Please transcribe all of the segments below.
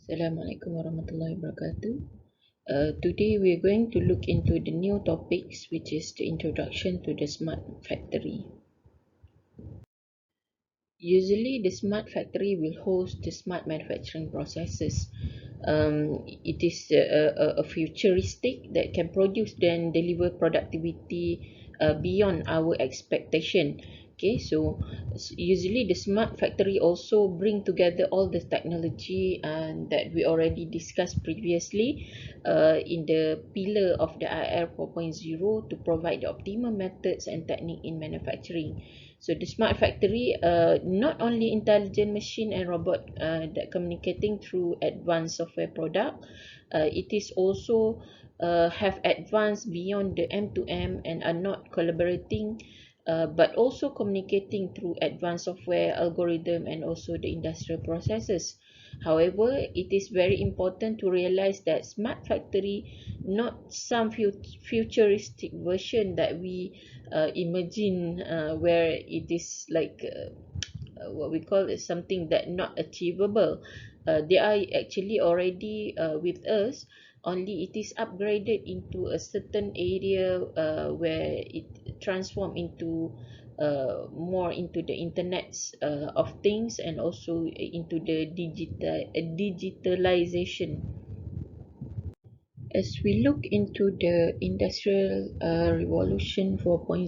Assalamualaikum warahmatullahi wabarakatuh. Today we are going to look into the new topics, which is the introduction to the smart factory. Usually, the smart factory will host the smart manufacturing processes. It is a futuristic that can produce and deliver productivity beyond our expectation. Okay, so usually the smart factory also bring together all the technology that we already discussed previously in the pillar of the IR 4.0 to provide the optimal methods and technique in manufacturing. So the smart factory, not only intelligent machine and robot that communicating through advanced software product, it is also have advanced beyond the M2M and are not collaborating, but also communicating through advanced software algorithm and also the industrial processes. However, it is very important to realize that smart factory not some futuristic version that we imagine, where it is like what we call is something that not achievable. They are actually already with us, only it is upgraded into a certain area where it transform into more into the internet of things, and also into the digitalization. As we look into the industrial revolution 4.0,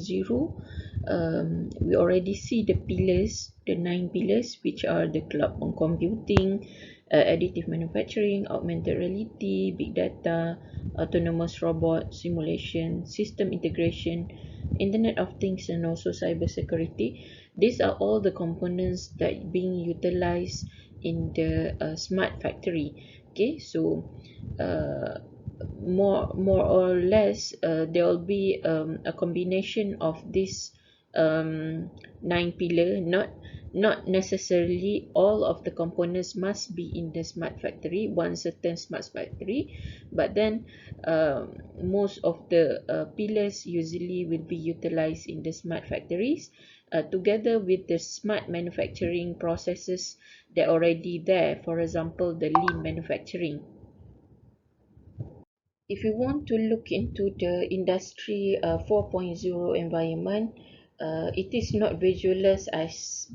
we already see the pillars, the 9 pillars, which are the cloud computing, additive manufacturing, augmented reality, big data, autonomous robot, simulation, system integration, Internet of Things, and also cybersecurity. These are all the components that being utilized in the smart factory. Okay, so uh, more or less there will be a combination of this 9 pillar. Not necessarily all of the components must be in the smart factory, one certain smart factory, but then most of the pillars usually will be utilized in the smart factories, together with the smart manufacturing processes that are already there, for example the lean manufacturing. If you want to look into the industry 4.0 environment, it is not visualized as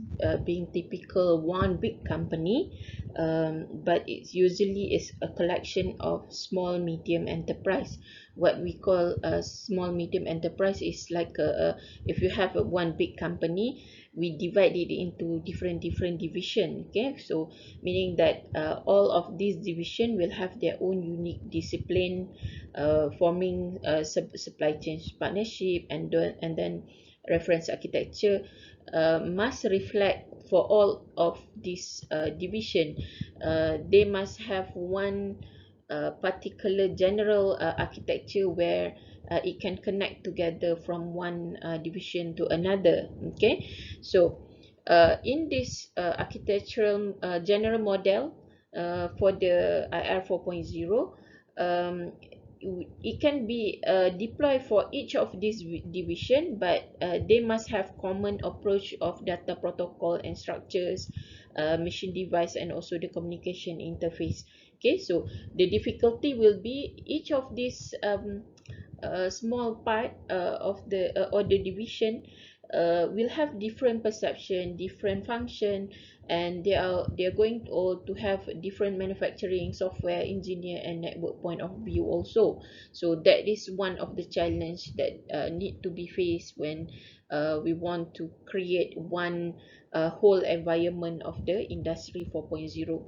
being typical one big company, but it usually is a collection of small medium enterprise. What we call a small medium enterprise is like if you have one big company, we divide it into different division. Okay, so meaning that all of these division will have their own unique discipline, forming supply chain partnership, and then reference architecture must reflect for all of this division. They must have one particular general architecture where it can connect together from one division to another. Okay, so in this architectural general model for the IR 4.0, um, it can be deployed for each of these division, but they must have common approach of data protocol and structures, machine device, and also the communication interface. Okay, so the difficulty will be each of these small part of the or the division will have different perception, different function, and they are going to, all to have different manufacturing software engineer and network point of view also. So that is one of the challenge that need to be faced when we want to create one whole environment of the industry 4.0.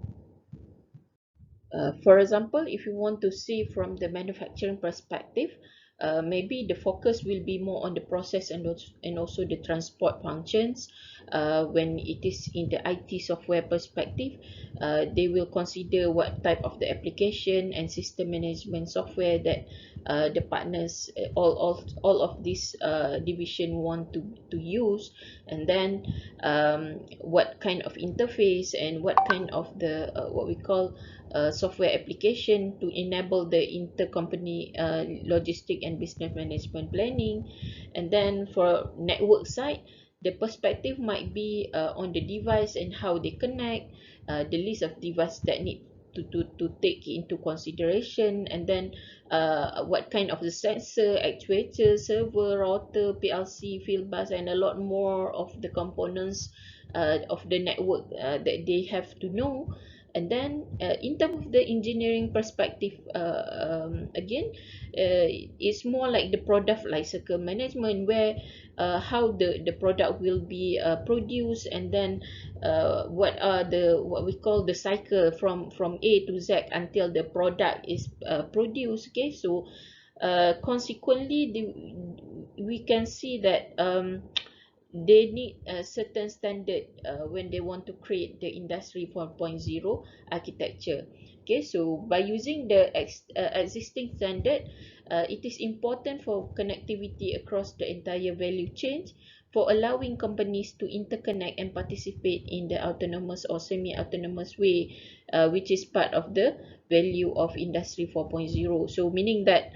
For example, if you want to see from the manufacturing perspective, maybe the focus will be more on the process and also the transport functions. When it is in the IT software perspective, they will consider what type of the application and system management software that the partners, all of this division want to use, and then what kind of interface and what kind of the what we call software application to enable the intercompany logistic and business management planning. And then for network side, the perspective might be on the device and how they connect, the list of device that need to take into consideration, and then what kind of the sensor, actuator, server, router, PLC, field bus, and a lot more of the components of the network that they have to know. And then in terms of the engineering perspective, again, it's more like the product lifecycle management, where how the product will be produced, and then what are the, what we call the cycle from A to Z until the product is produced. Okay, so consequently, we can see that they need a certain standard when they want to create the industry 4.0 architecture. Okay, so by using the existing standard, it is important for connectivity across the entire value chain, for allowing companies to interconnect and participate in the autonomous or semi-autonomous way, which is part of the value of industry 4.0. So meaning that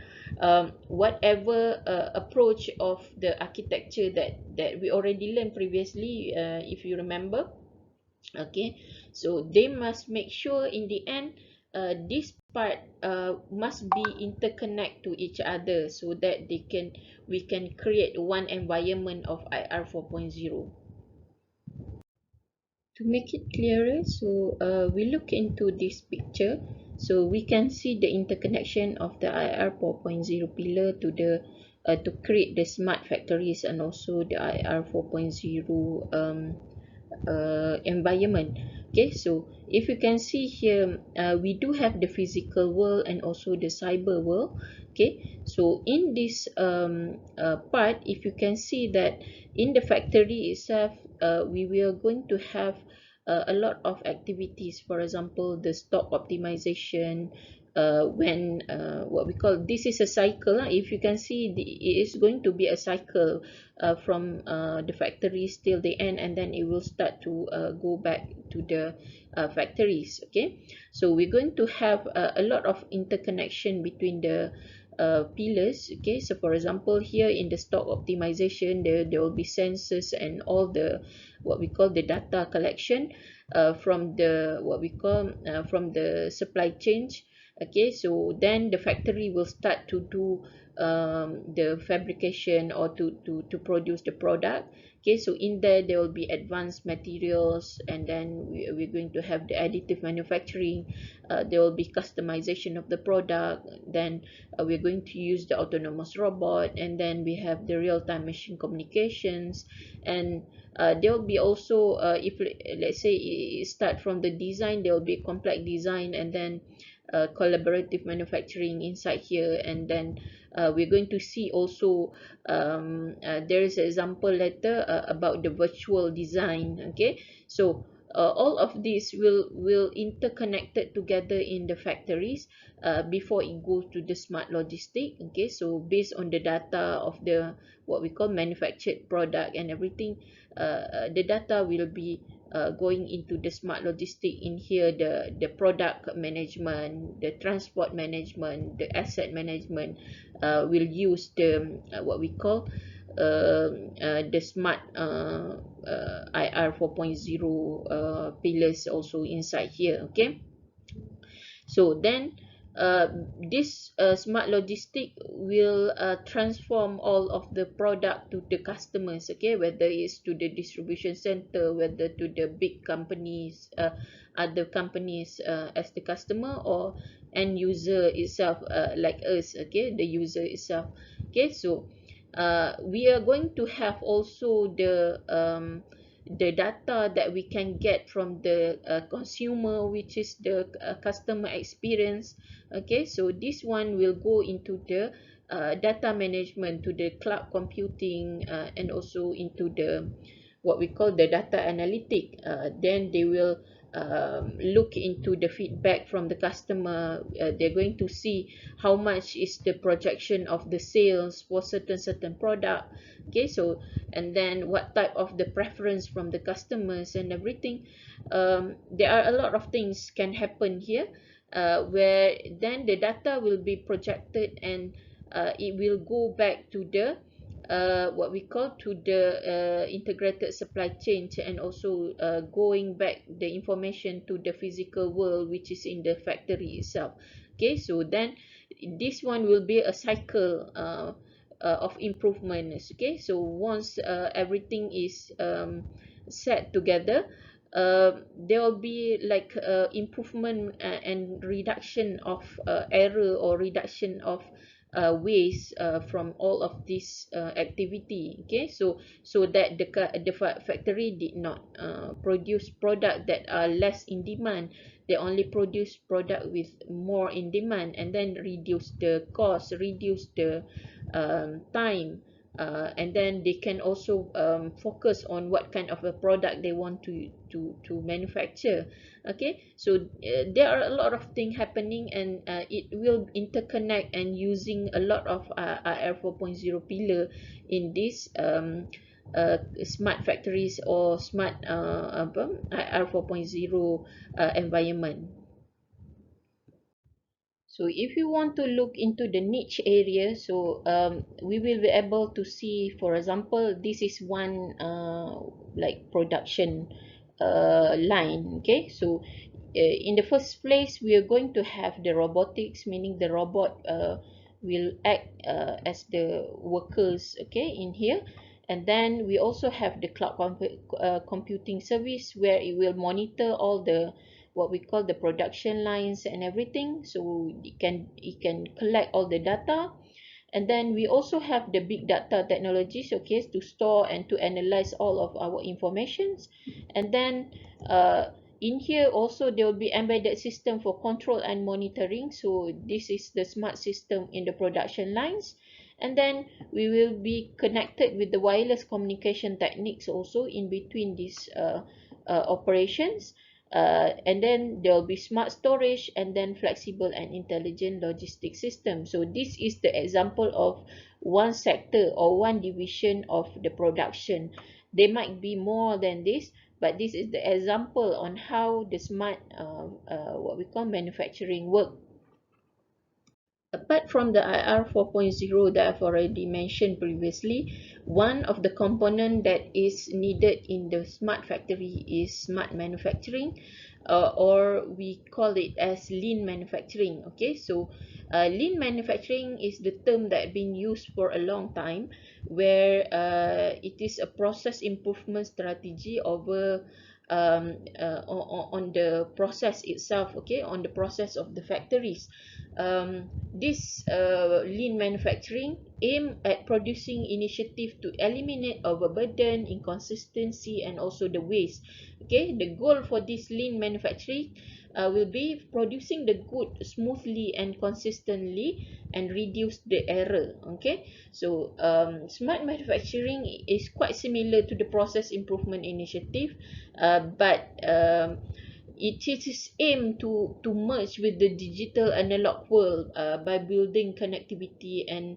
whatever approach of the architecture that we already learned previously, if you remember, okay, so they must make sure in the end this part must be interconnect to each other, so that we can create one environment of IR 4.0. To make it clearer, so we look into this picture, so we can see the interconnection of the IR 4.0 pillar to the to create the smart factories, and also the IR 4.0 environment. Okay, so if you can see here, we do have the physical world and also the cyber world. Okay, so in this part, if you can see that in the factory itself, we will going to have a lot of activities. For example, the stock optimization, when what we call, this is a cycle. If you can see, it is going to be a cycle from the factories till the end, and then it will start to go back to the factories. Okay, so we're going to have a lot of interconnection between the pillars. Okay, so for example, here in the stock optimization, there will be sensors and all the, what we call, the data collection from the, what we call, from the supply chain. Okay, so then the factory will start to do the fabrication, or to produce the product. Okay, so in there will be advanced materials, and then we're going to have the additive manufacturing. There will be customization of the product. Then we're going to use the autonomous robot, and then we have the real-time machine communications. And there will be also, if let's say it start from the design, there will be complex design, and then collaborative manufacturing inside here. And then we're going to see also, there is an example letter about the virtual design. Okay, so all of this will interconnected together in the factories before it goes to the smart logistic. Okay, so based on the data of the, what we call, manufactured product and everything, the data will be going into the smart logistic. In here, the product management, the transport management, the asset management will use the what we call the smart IR 4.0 pillars also inside here. Okay, so then uh, this smart logistic will transform all of the product to the customers. Okay, whether it's to the distribution center, whether to the big companies, other companies as the customer, or end user itself, like us. Okay, the user itself. Okay, so we are going to have also the data that we can get from the consumer, which is the customer experience. Okay, so this one will go into the data management, to the cloud computing, and also into the, what we call, the data analytic. Then they will look into the feedback from the customer. They're going to see how much is the projection of the sales for certain product. Okay, so, and then what type of the preference from the customers and everything. There are a lot of things can happen here, where then the data will be projected, and it will go back to the what we call to the integrated supply chain, and also going back the information to the physical world, which is in the factory itself. Okay, so then this one will be a cycle of improvements. Okay, so once everything is set together, there will be like improvement and reduction of error, or reduction of waste from all of this activity. Okay, so that the factory did not produce product that are less in demand. They only produce product with more in demand, and then reduce the cost, reduce the time, and then they can also focus on what kind of a product they want to manufacture. Okay, so there are a lot of things happening, and it will interconnect and using a lot of IR 4.0 pillar in this smart factories or smart IR 4.0 environment. So if you want to look into the niche area, so we will be able to see, for example, this is one like production line. Okay, so in the first place, we are going to have the robotics, meaning the robot will act as the workers, okay, in here. And then we also have the cloud computing service, where it will monitor all the what we call the production lines and everything, so it can collect all the data. And then we also have the big data technologies, okay, to store and to analyze all of our informations. And then in here also there will be embedded system for control and monitoring, so this is the smart system in the production lines. And then we will be connected with the wireless communication techniques also in between these operations. And then there will be smart storage, and then flexible and intelligent logistics system. So this is the example of one sector or one division of the production. There might be more than this, but this is the example on how the smart what we call manufacturing work. Apart from the IR 4.0 that I've already mentioned previously, one of the component that is needed in the smart factory is smart manufacturing, or we call it as lean manufacturing. Okay, so lean manufacturing is the term that been used for a long time, where it is a process improvement strategy over on the process itself, okay, on the process of the factories. This lean manufacturing aim at producing initiative to eliminate overburden, inconsistency, and also the waste. Okay, the goal for this lean manufacturing will be producing the good smoothly and consistently, and reduce the error. Okay, so smart manufacturing is quite similar to the process improvement initiative, but it is aimed to merge with the digital analog world by building connectivity, and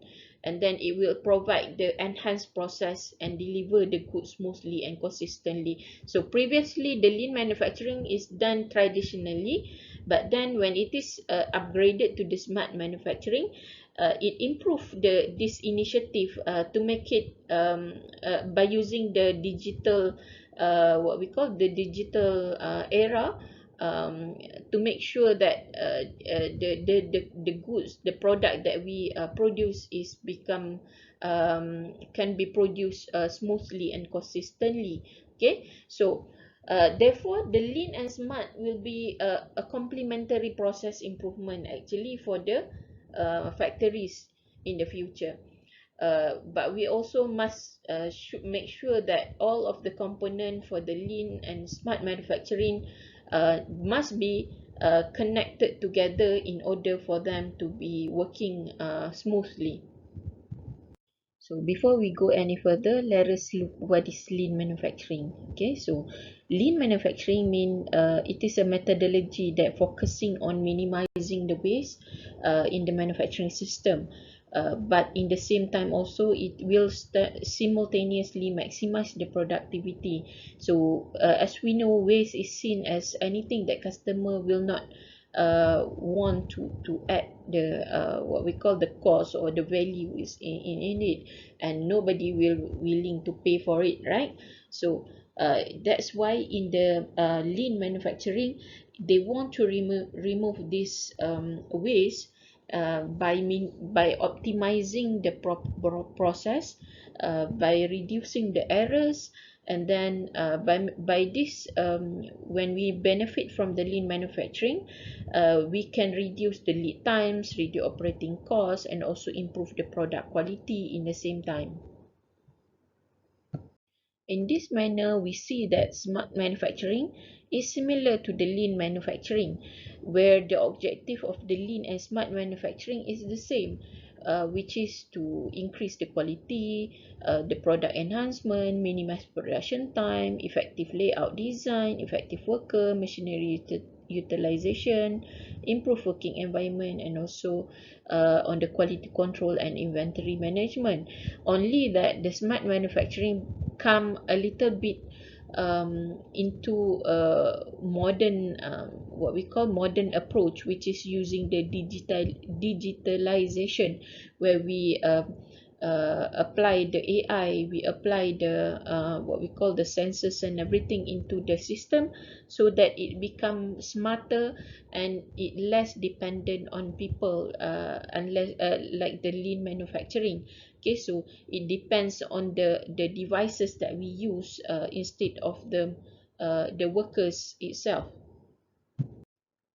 then it will provide the enhanced process and deliver the goods smoothly and consistently. So previously the lean manufacturing is done traditionally, but then when it is upgraded to the smart manufacturing, it improved this initiative to make it by using the digital what we call the digital era, to make sure that the goods, the product that we produce is become can be produced smoothly and consistently. Okay, so therefore the lean and smart will be a complementary process improvement actually for the factories in the future. But we also must should make sure that all of the component for the lean and smart manufacturing must be connected together in order for them to be working smoothly. So before we go any further, let us look what is lean manufacturing. Okay, so lean manufacturing mean it is a methodology that focusing on minimizing the waste in the manufacturing system. But in the same time also it will simultaneously maximize the productivity. So as we know, waste is seen as anything that customer will not want to add the what we call the cost or the value is in it, and nobody will willing to pay for it, right? So that's why in the lean manufacturing, they want to remove this waste by optimizing the process, by reducing the errors, and then by this, when we benefit from the lean manufacturing, we can reduce the lead times, reduce operating costs, and also improve the product quality in the same time. In this manner, we see that smart manufacturing is similar to the lean manufacturing, where the objective of the lean and smart manufacturing is the same, which is to increase the quality, the product enhancement, minimize production time, effective layout design, effective worker, machinery utilization, improve working environment, and also on the quality control and inventory management. Only that the smart manufacturing come a little bit into a modern, what we call modern approach, which is using the digitalization, where we apply the AI, we apply the what we call the sensors and everything into the system, so that it becomes smarter and it less dependent on people, unless like the lean manufacturing. Okay, so it depends on the devices that we use, instead of the workers itself.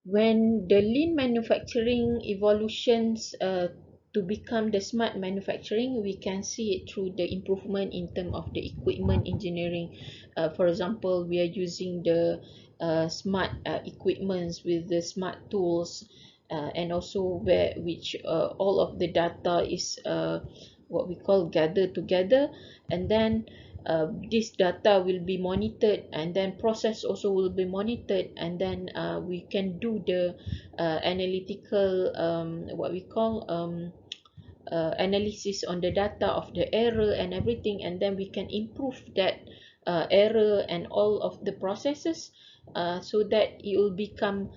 When the lean manufacturing evolutions to become the smart manufacturing, we can see it through the improvement in terms of the equipment engineering. For example, we are using the smart equipments with the smart tools, and also which all of the data is what we call gathered together, and then this data will be monitored, and then process also will be monitored, and then we can do the analytical, what we call analysis on the data of the error and everything, and then we can improve that error and all of the processes, so that it will become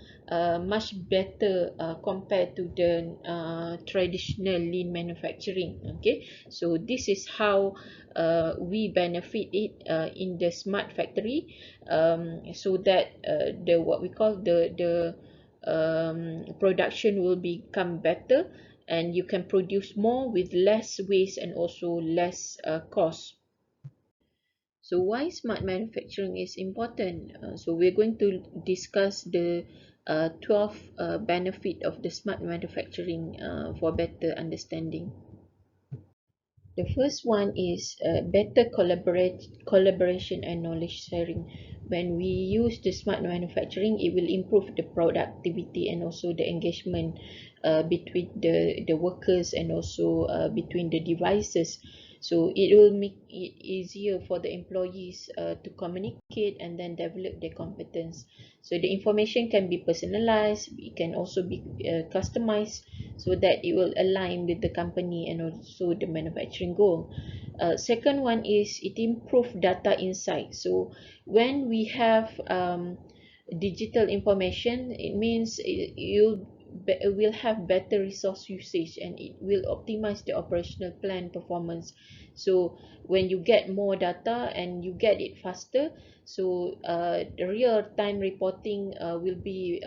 much better compared to the traditional lean manufacturing. Okay, so this is how we benefit it in the smart factory, so that the what we call the production will become better, and you can produce more with less waste and also less cost. So why smart manufacturing is important? So we're going to discuss the 12 benefit of the smart manufacturing for better understanding. The first one is better collaboration and knowledge sharing. When we use the smart manufacturing, it will improve the productivity and also the engagement between the workers, and also between the devices. So it will make it easier for the employees to communicate and then develop their competence. So the information can be personalized, it can also be customized, so that it will align with the company and also the manufacturing goal. Second one is it improve data insight. So when we have digital information, it means it will have better resource usage, and it will optimize the operational plan performance. So when you get more data and you get it faster, so the real time reporting will be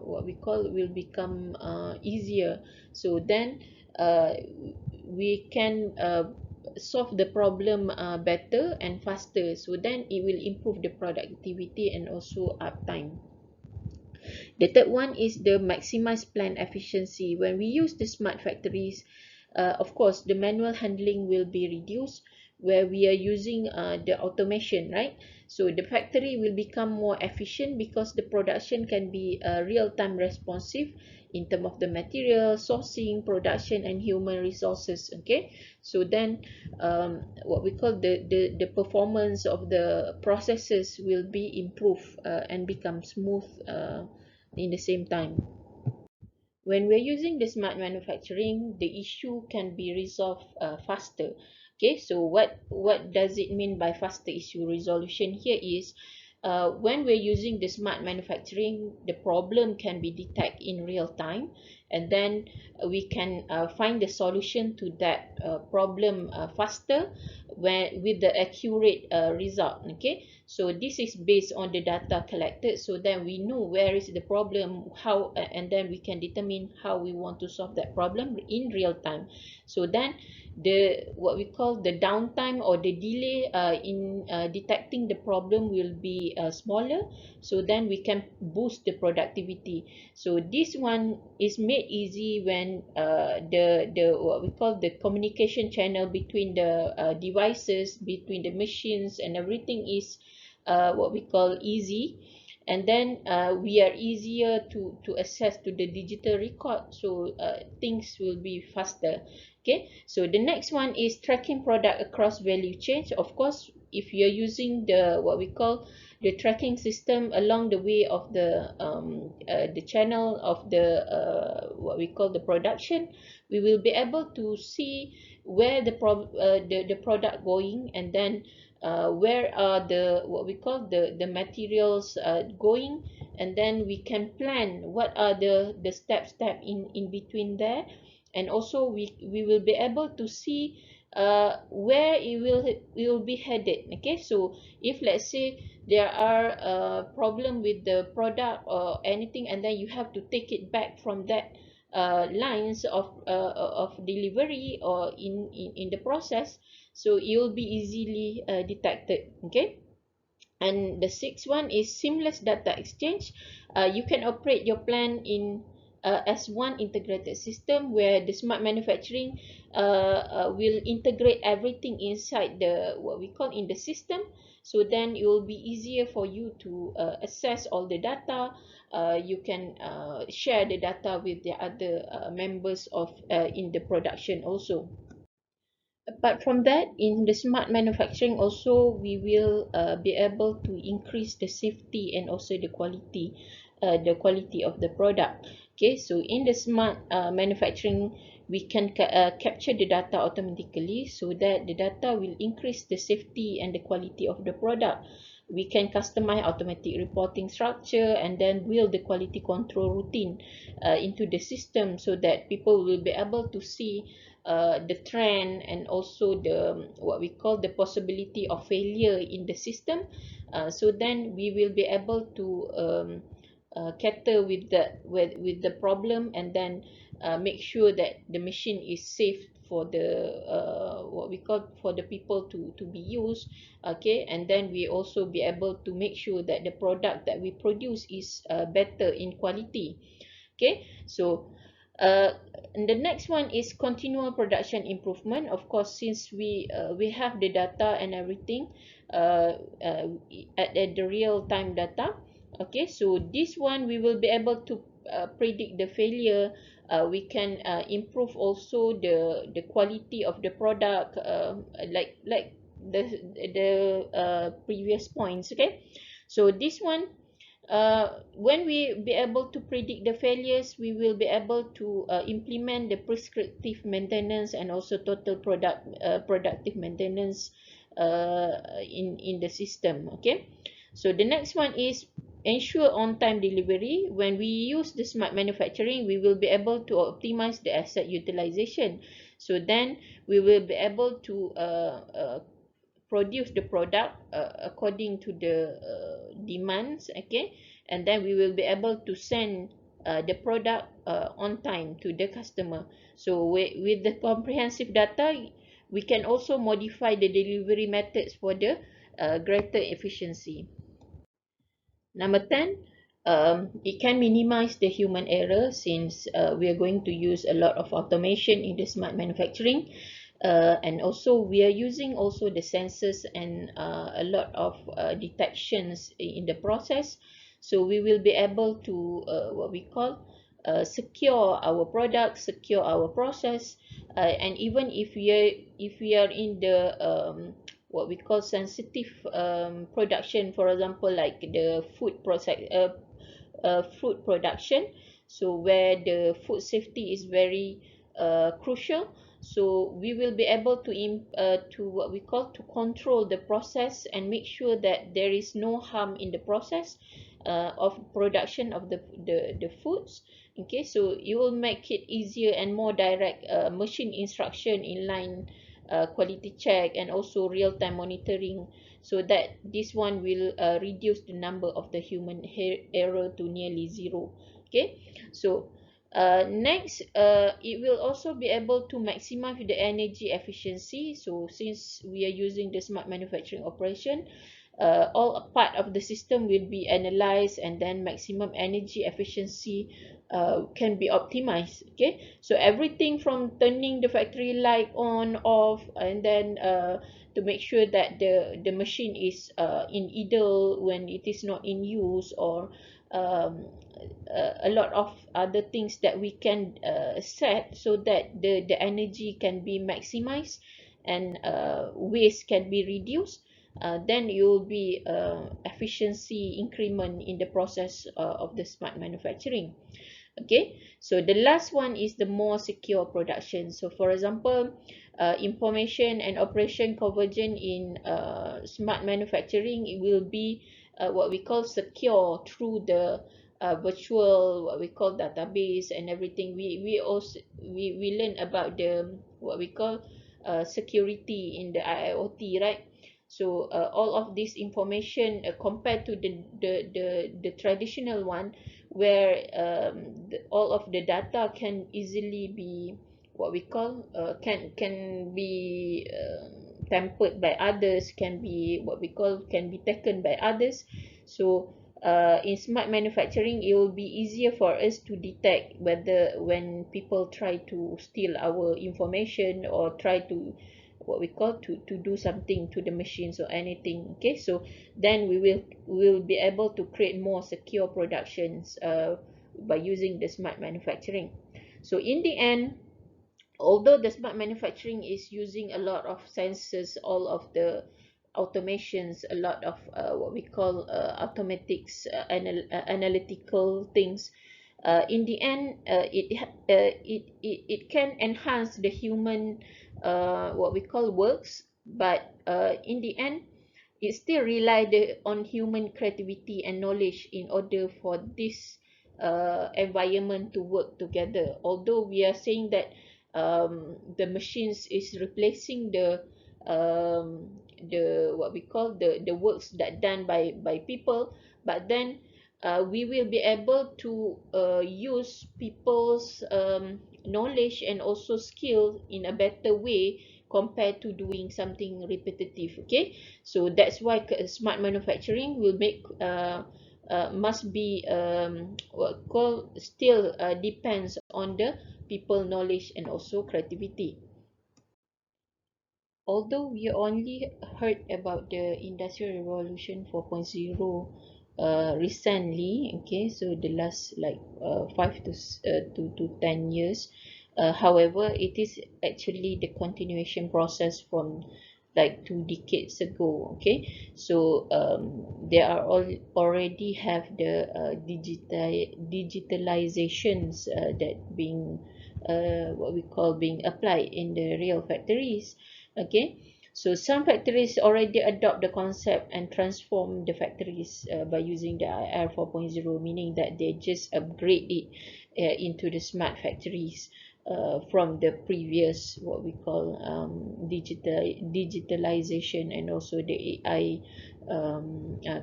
what we call will become easier. So then we can solve the problem better and faster, so then it will improve the productivity and also uptime. The third one is the maximize plant efficiency. When we use the smart factories, of course, the manual handling will be reduced, where we are using the automation, right? So the factory will become more efficient because the production can be real-time responsive in terms of the material, sourcing, production, and human resources. Okay, so then what we call the performance of the processes will be improved and become smooth in the same time. When we're using the smart manufacturing, the issue can be resolved faster. Okay, so what does it mean by faster issue resolution? Here is when we're using the smart manufacturing, the problem can be detected in real time, and then we can find the solution to that problem faster with the accurate result. Okay, so this is based on the data collected, so then we know where is the problem, how, and then we can determine how we want to solve that problem in real time. So then the what we call the downtime or the delay in detecting the problem will be smaller, so then we can boost the productivity. So this one is made easy when the what we call the communication channel between the devices, between the machines and everything is what we call easy, and then we are easier to access to the digital record, so things will be faster. Okay, so the next one is tracking product across value chain. Of course, if you're using the what we call the tracking system along the way of the channel of the what we call the production, we will be able to see where the product going, and then where are the what we call the materials going, and then we can plan what are the step in between there, and also we will be able to see where it will be headed. Okay, so if let's say there are a problem with the product or anything, and then you have to take it back from that lines of delivery or in the process, so it will be easily detected. Okay, and the sixth one is seamless data exchange. You can operate your plan in as one integrated system, where the smart manufacturing will integrate everything inside the what we call in the system, so then it will be easier for you to access all the data. You can share the data with the other members of in the production also. Apart from that, in the smart manufacturing also, we will be able to increase the safety and also the quality of the product. Okay, so in the smart manufacturing, we can capture the data automatically, so that the data will increase the safety and the quality of the product. We can customize automatic reporting structure, and then build the quality control routine into the system, so that people will be able to see the trend, and also the what we call the possibility of failure in the system. So then we will be able to cater with the problem, and then make sure that the machine is safe for the what we call for the people to be used. Okay, and then we also be able to make sure that the product that we produce is better in quality. Okay, so uh, and the next one is continual production improvement. Of course, since we have the data and everything uh, uh, at the real time data. Okay, so this one we will be able to predict the failure. We can improve also the quality of the product, like the previous points. Okay, so this one, when we be able to predict the failures, we will be able to implement the prescriptive maintenance and also total productive maintenance in the system. Okay, so the next one is ensure on-time delivery. When we use the smart manufacturing, we will be able to optimize the asset utilization. So then we will be able to produce the product according to the demands. Okay, and then we will be able to send the product on time to the customer. So with the comprehensive data, we can also modify the delivery methods for the greater efficiency. Number 10, it can minimize the human error, since we are going to use a lot of automation in the smart manufacturing. And also we are using also the sensors and a lot of detections in the process, so we will be able to what we call secure our product, secure our process, and even if we are in the what we call sensitive production, for example like the food production, so where the food safety is very crucial. So we will be able to what we call to control the process and make sure that there is no harm in the process of production of the foods. Okay, so you will make it easier and more direct machine instruction, inline quality check, and also real-time monitoring, so that this one will reduce the number of the human error to nearly zero. Okay, so next, it will also be able to maximize the energy efficiency. So since we are using the smart manufacturing operation, all a part of the system will be analyzed, and then maximum energy efficiency can be optimized. Okay, so everything from turning the factory light on, off, and then to make sure that the machine is in idle when it is not in use, or um, a lot of other things that we can set so that the energy can be maximized and waste can be reduced. Then you will be efficiency increment in the process of the smart manufacturing. Okay, so the last one is the more secure production. So for example, information and operation convergence in smart manufacturing, it will be what we call secure through the virtual, what we call database and everything. We also we learn about the what we call security in the IIoT, right? So all of this information compared to the traditional one, where all of the data can easily be what we call can be tampered by others, can be what we call can be taken by others. So in smart manufacturing, it will be easier for us to detect whether when people try to steal our information or try to what we call to do something to the machines or anything. Okay, so then we will be able to create more secure productions by using the smart manufacturing. So in the end, although the smart manufacturing is using a lot of sensors, all of the automations, a lot of what we call automatics, analytical things, in the end, it can enhance the human what we call works, but in the end, it still relied on human creativity and knowledge in order for this environment to work together. Although we are saying that the machines is replacing the what we call the works that done by people, but then we will be able to use people's knowledge and also skill in a better way compared to doing something repetitive. Okay, so that's why smart manufacturing will make must be what call still depends on the people knowledge and also creativity. Although we only heard about the Industrial Revolution 4.0 recently, okay, so the last like 5 to 10 years, however, it is actually the continuation process from like 2 decades ago. Okay, so there are already have the digitalizations that being what we call being applied in the real factories. Okay, so some factories already adopt the concept and transform the factories by using the IR 4.0, meaning that they just upgrade it into the smart factories from the previous what we call digitalization and also the AI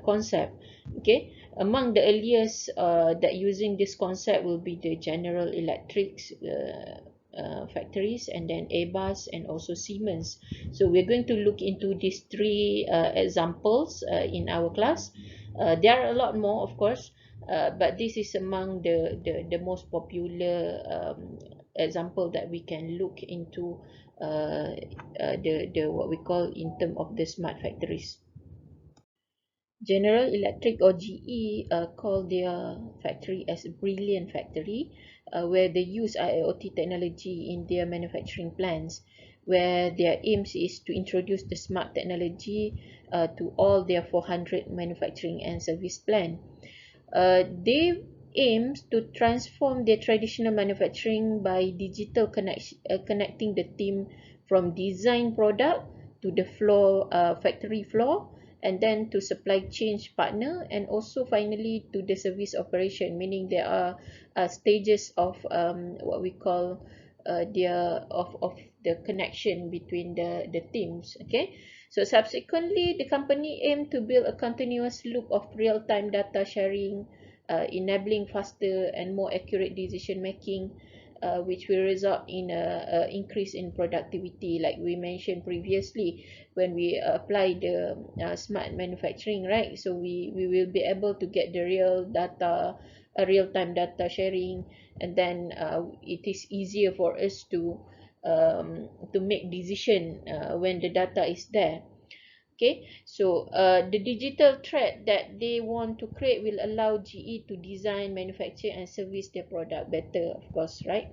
concept. Okay, among the earliest that using this concept will be the General Electrics factories, and then Airbus and also Siemens. So we're going to look into these three examples in our class. There are a lot more, of course, but this is among the most popular example that we can look into the what we call in term of the smart factories. General Electric or GE call their factory as a brilliant factory, where they use IoT technology in their manufacturing plants, where their aims is to introduce the smart technology to all their 400 manufacturing and service plant. They aims to transform their traditional manufacturing by digital connecting the team from design product to the floor, factory floor, and then to supply chain partner, and also finally to the service operation, meaning there are stages of what we call of the connection between the teams. Okay, so subsequently the company aimed to build a continuous loop of real-time data sharing, enabling faster and more accurate decision making, which will result in a increase in productivity, like we mentioned previously when we apply the smart manufacturing, right? So we will be able to get the real data, real-time data sharing, and then it is easier for us to make decision when the data is there. Okay, so the digital thread that they want to create will allow GE to design, manufacture, and service their product better, of course, right?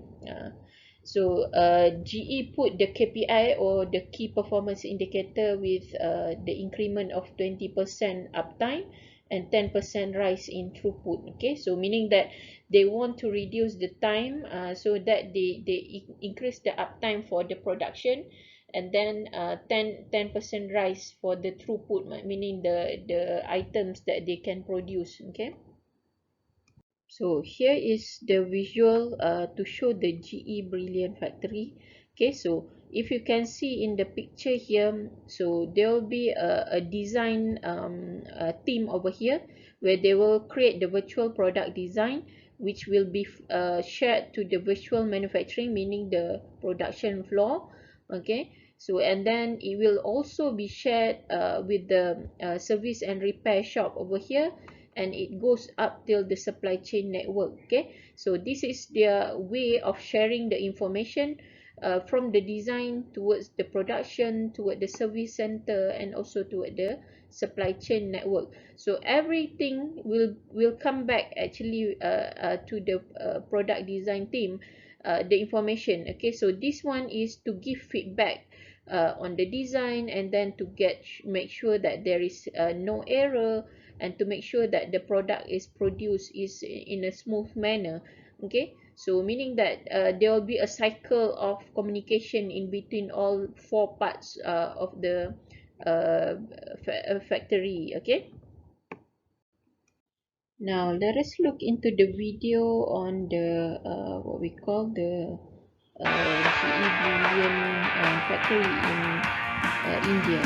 GE put the KPI, or the key performance indicator, with the increment of 20% uptime and 10% rise in throughput. Okay, so meaning that they want to reduce the time, so that they increase the uptime for the production, and then 10% rise for the throughput, meaning the items that they can produce. Okay, so here is the visual to show the GE Brilliant factory. Okay, so if you can see in the picture here, so there will be a design team over here where they will create the virtual product design, which will be shared to the virtual manufacturing, meaning the production floor. Okay, so and then it will also be shared with the service and repair shop over here, and it goes up till the supply chain network. Okay, so this is their way of sharing the information from the design towards the production, toward the service center, and also toward the supply chain network. So everything will come back actually to the product design team, the information. Okay, so this one is to give feedback on the design, and then to make sure that there is no error, and to make sure that the product is produced is in a smooth manner. Okay, so meaning that there will be a cycle of communication in between all four parts of the factory. Okay, now let us look into the video on the what we call the GE Brilliant factory in India.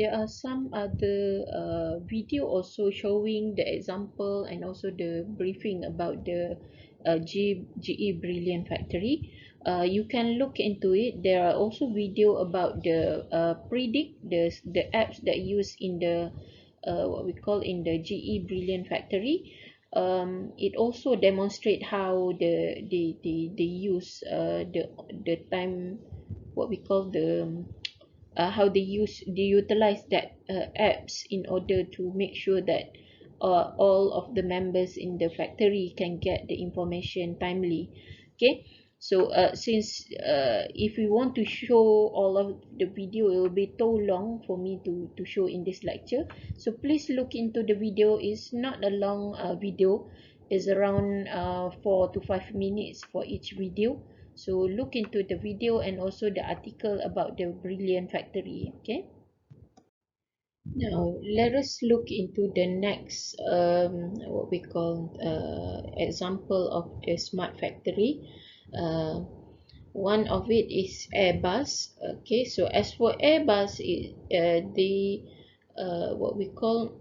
There are some other video also showing the example and also the briefing about the GE Brilliant factory. You can look into it. There are also video about the predict, the apps that use in the what we call in the GE Brilliant factory. It also demonstrate how they use the time, what we call the how they utilize that apps in order to make sure that all of the members in the factory can get the information timely. Okay, So since if we want to show all of the video, it will be too long for me to show in this lecture. So please look into the video. It's not a long video. It's around 4 to 5 minutes for each video. So look into the video and also the article about the Brilliant Factory. Okay. Now let us look into the next what we call example of the smart factory. Uh, One of it is Airbus. Okay, so as for Airbus, they what we call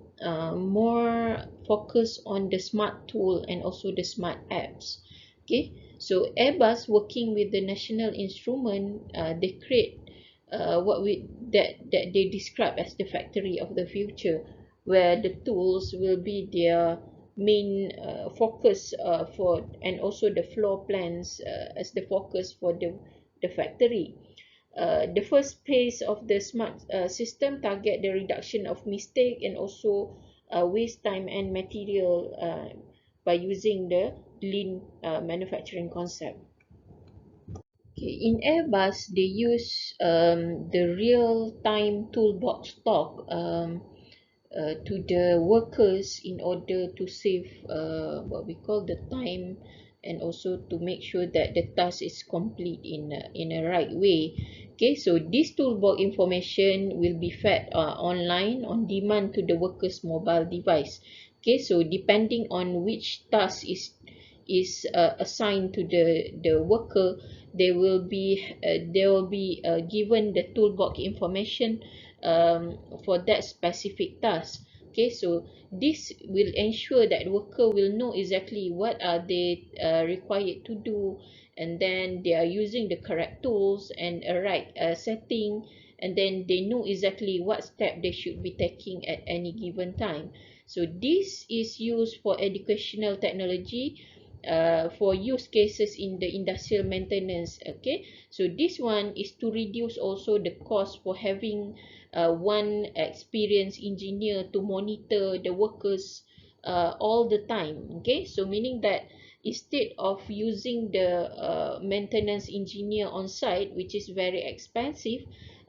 more focus on the smart tool and also the smart apps. Okay, so Airbus working with the National Instrument, they create what we that they describe as the factory of the future, where the tools will be their main focus for, and also the floor plans as the focus for the factory. The first phase of the smart system target the reduction of mistake and also waste time and material by using the lean manufacturing concept. Okay, in Airbus, they use the real-time toolbox talk to the workers in order to save what we call the time, and also to make sure that the task is complete in a right way. Okay, so this toolbox information will be fed online on demand to the worker's mobile device. Okay, so depending on which task is assigned to the worker, they will be given the toolbox information for that specific task. Okay, so this will ensure that worker will know exactly what are they required to do, and then they are using the correct tools and a right setting, and then they know exactly what step they should be taking at any given time. So this is used for educational technology for use cases in the industrial maintenance. Okay, so this one is to reduce also the cost for having one experienced engineer to monitor the workers all the time. Okay, so meaning that instead of using the maintenance engineer on site, which is very expensive,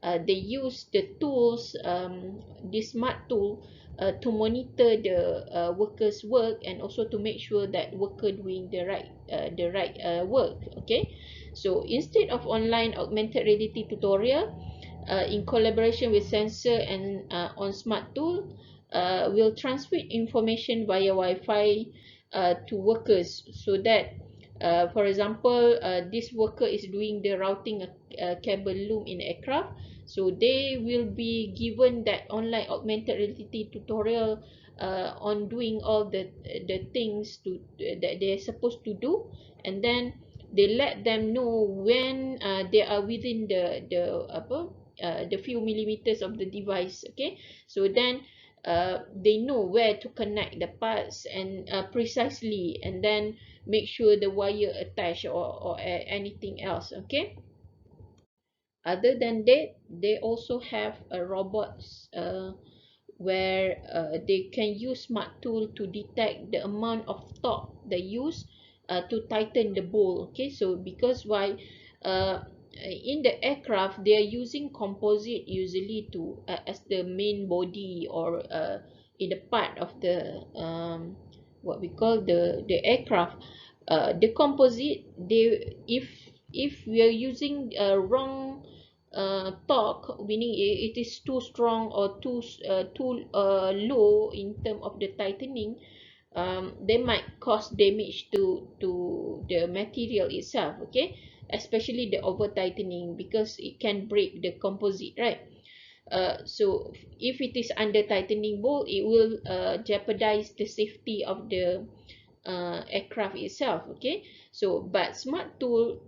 they use the tools, the smart tool to monitor the workers work, and also to make sure that worker doing the right work. Okay, so instead of online augmented reality tutorial, in collaboration with sensor and on smart tool, will transmit information via Wi-Fi to workers, so that for example, this worker is doing the routing a cable loom in aircraft, so they will be given that online augmented reality tutorial on doing all the things that they're supposed to do, and then they let them know when they are within the few millimeters of the device. Okay, so then they know where to connect the parts and precisely, and then make sure the wire attached, or anything else. Okay, other than that, they also have a robots where they can use smart tool to detect the amount of torque they use to tighten the bolt. Okay, so because why, uh, in the aircraft they are using composite usually to as the main body, or in the part of the what we call the aircraft, the composite, they if we are using wrong torque, meaning it is too strong or too low in term of the tightening, they might cause damage to the material itself. Okay, especially the over tightening, because it can break the composite, right? So if it is under tightening bolt, it will jeopardize the safety of the aircraft itself. Okay, so but smart tool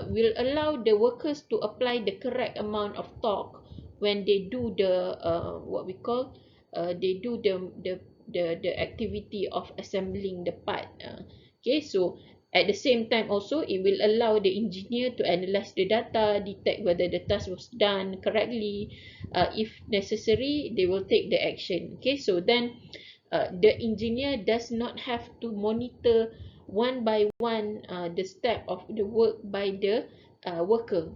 will allow the workers to apply the correct amount of torque when they do the what we call they do the activity of assembling the part. Okay, so at the same time also, it will allow the engineer to analyze the data, detect whether the task was done correctly. If necessary, they will take the action. Okay, so then the engineer does not have to monitor one by one the step of the work by the worker.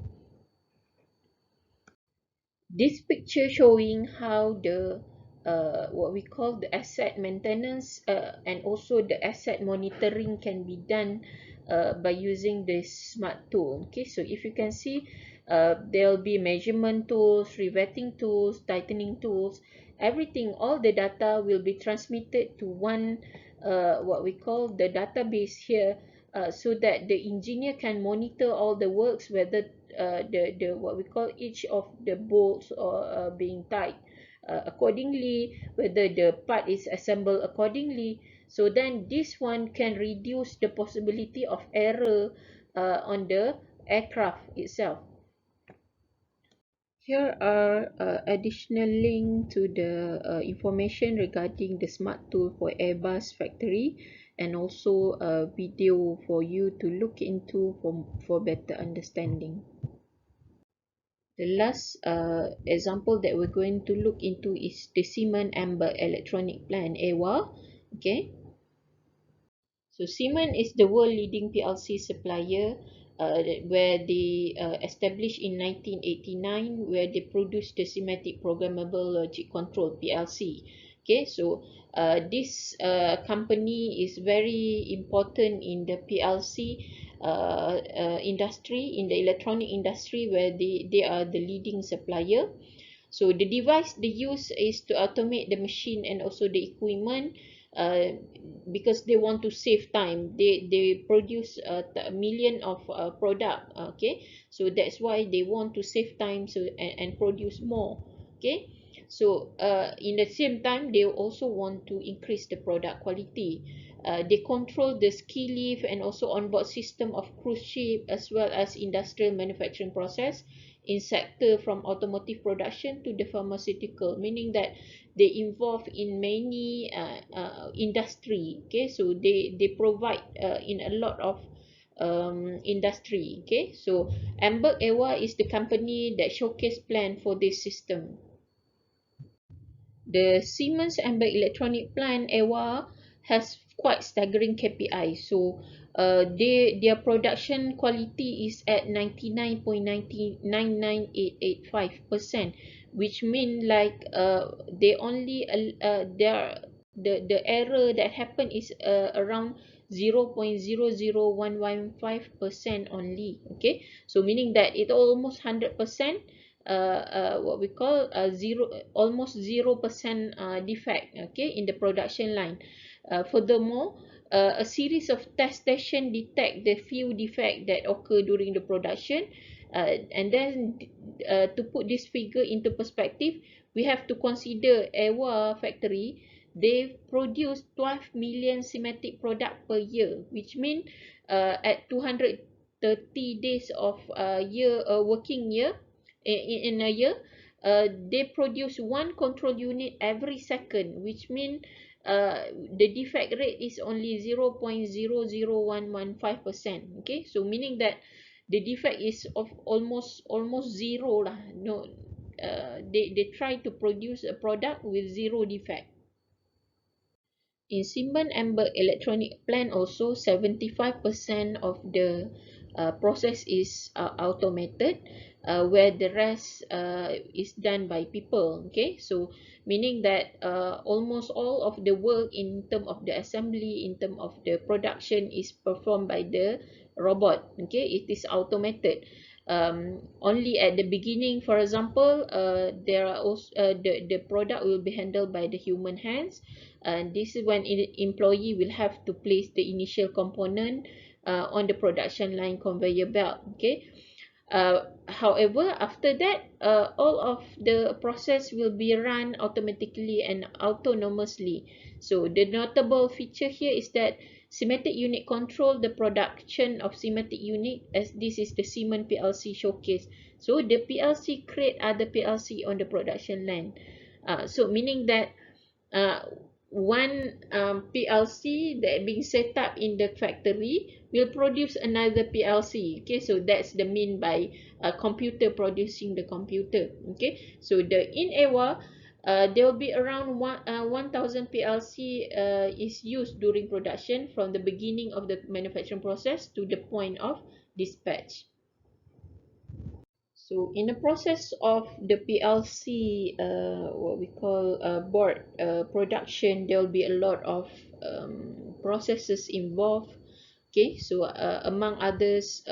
This picture showing how the what we call the asset maintenance and also the asset monitoring can be done by using this smart tool. Okay, so if you can see, there'll be measurement tools, riveting tools, tightening tools, everything, all the data will be transmitted to one what we call the database here, so that the engineer can monitor all the works, whether the what we call each of the bolts or being tight accordingly, whether the part is assembled accordingly. So then this one can reduce the possibility of error on the aircraft itself. Here are additional link to the information regarding the smart tool for Airbus factory, and also a video for you to look into for better understanding. The last example that we're going to look into is the Siemens Ember Electronic Plant, EWA. Okay, so Siemens is the world leading PLC supplier, where they established in 1989, where they produced the Semantic Programmable Logic Control (PLC). Okay, so this company is very important in the PLC industry, in the electronic industry, where they are the leading supplier. So the device they use is to automate the machine and also the equipment, uh, because they want to save time. They produce a million of product. Okay, so that's why they want to save time, so and produce more. Okay, so in the same time they also want to increase the product quality. They control the ski lift and also onboard system of cruise ship, as well as industrial manufacturing process in sector from automotive production to the pharmaceutical, meaning that they involve in many industry. Okay, so they provide in a lot of industry. Okay, so Amberg EWA is the company that showcase plan for this system. The Siemens Ember Electronic Plant EWA has quite staggering KPI. So their production quality is at 99.99885%, which mean like they only the error that happen is around 0.00115% only. Okay, so meaning that it almost 100%, what we call almost 0% defect, okay, in the production line. Furthermore, a series of test station detect the few defect that occur during the production, and then to put this figure into perspective, we have to consider EWA factory. They produce 12 million Simatic product per year, which means at 230 days of year working year, in a year, they produce one control unit every second, which means the defect rate is only 0.00115%. Okay, so meaning that the defect is of almost zero lah. No, they try to produce a product with zero defect. In Siemens Ember Electronic Plant also, 75% of the process is automated, where the rest is done by people. Okay, so meaning that almost all of the work in term of the assembly, in term of the production, is performed by the robot. Okay, it is automated. Only at the beginning, for example, there are also the product will be handled by the human hands, and this is when employee will have to place the initial component on the production line conveyor belt. Okay, however, after that, all of the process will be run automatically and autonomously. So the notable feature here is that Simatic unit control the production of Simatic unit, as this is the Siemens PLC showcase. So the PLC create other PLC on the production line. So meaning that uh, one PLC that being set up in the factory will produce another PLC. Okay, so that's the mean by computer producing the computer. Okay, so the in EWA, There will be around 1,000 PLC is used during production from the beginning of the manufacturing process to the point of dispatch. So in the process of the PLC, what we call board production, there will be a lot of processes involved. Okay, so among others,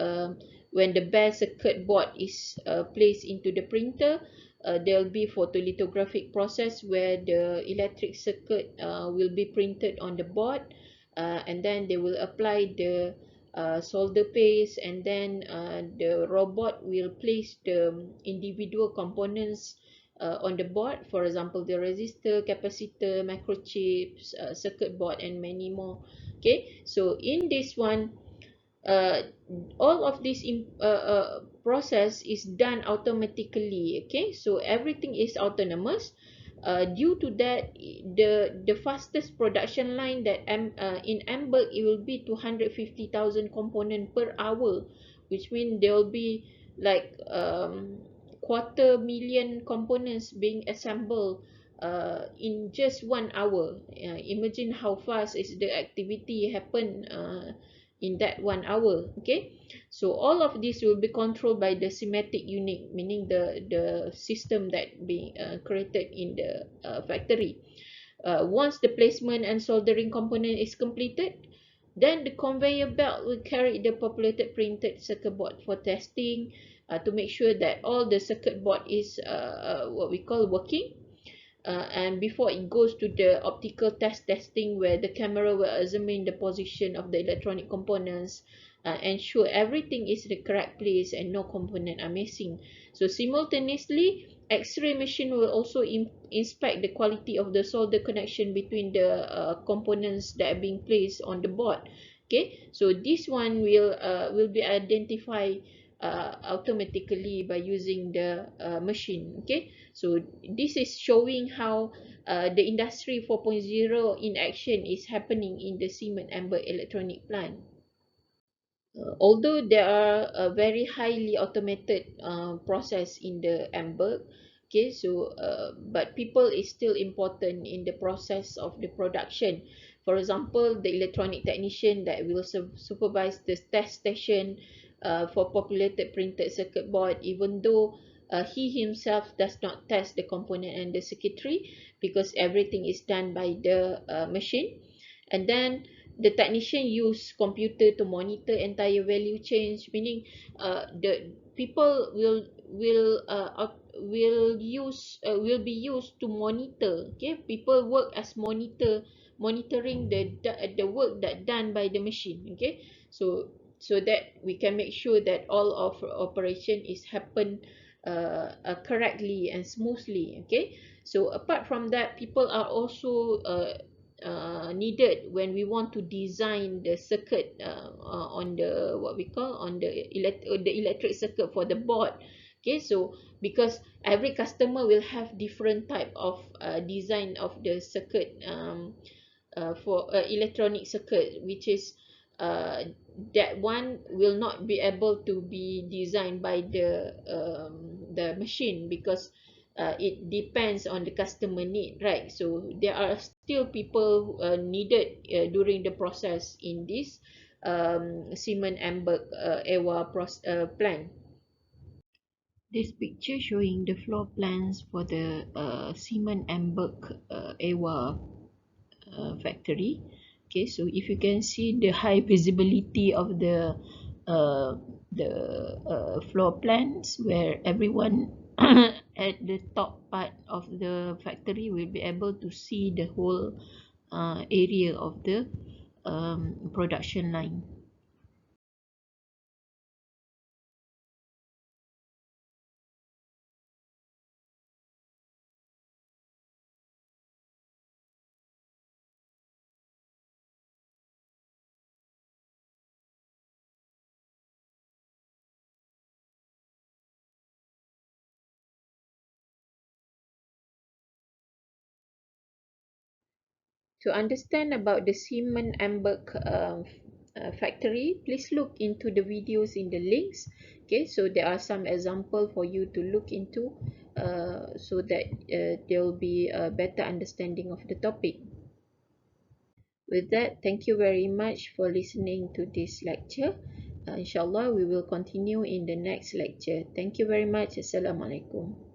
when the bare circuit board is placed into the printer, there will be photolithographic process where the electric circuit will be printed on the board, and then they will apply the solder paste, and then the robot will place the individual components on the board, for example the resistor, capacitor, microchips, circuit board, and many more. Okay, so in this one, uh, all of this process is done automatically. Okay, so everything is autonomous. Due to that, the fastest production line that in Amberg, it will be 250,000 component per hour, which means there will be like 250,000 components being assembled in just 1 hour. Imagine how fast is the activity happen in that 1 hour. Okay, so all of this will be controlled by the schematic unit, meaning the system that being created in the factory. Once the placement and soldering component is completed, then the conveyor belt will carry the populated printed circuit board for testing, to make sure that all the circuit board is what we call working. And before it goes to the optical testing, where the camera will examine the position of the electronic components, ensure everything is the correct place and no component are missing. So simultaneously, X-ray machine will also inspect the quality of the solder connection between the components that are being placed on the board. Okay, so this one will be identified automatically by using the machine. Okay, so this is showing how the industry 4.0 in action is happening in the Siemens Amber electronic plant. Although there are a very highly automated process in the Amber, okay, so but people is still important in the process of the production. For example, the electronic technician that will supervise the test station for populated printed circuit board, even though he himself does not test the component and the circuitry, because everything is done by the machine. And then the technician use computer to monitor entire value change, meaning the people will be used to monitor. Okay, people work as monitoring the work that done by the machine. Okay, so that we can make sure that all of operation is happen correctly and smoothly. Okay, so apart from that, people are also needed when we want to design the circuit on the what we call on the electric circuit for the board. Okay, so because every customer will have different type of design of the circuit, for electronic circuit, which is uh, that one will not be able to be designed by the machine, because it depends on the customer need, right? So there are still people needed during the process in this Siemens Amberg EWA plant. This picture showing the floor plans for the Siemens Amberg EWA factory. Okay, so if you can see the high visibility of uh, the floor plans, where everyone at the top part of the factory will be able to see the whole area of the production line. To understand about the Siemens Amberg factory, please look into the videos in the links. Okay, so there are some example for you to look into, so that there will be a better understanding of the topic. With that, thank you very much for listening to this lecture. Inshallah, we will continue in the next lecture. Thank you very much. Assalamualaikum.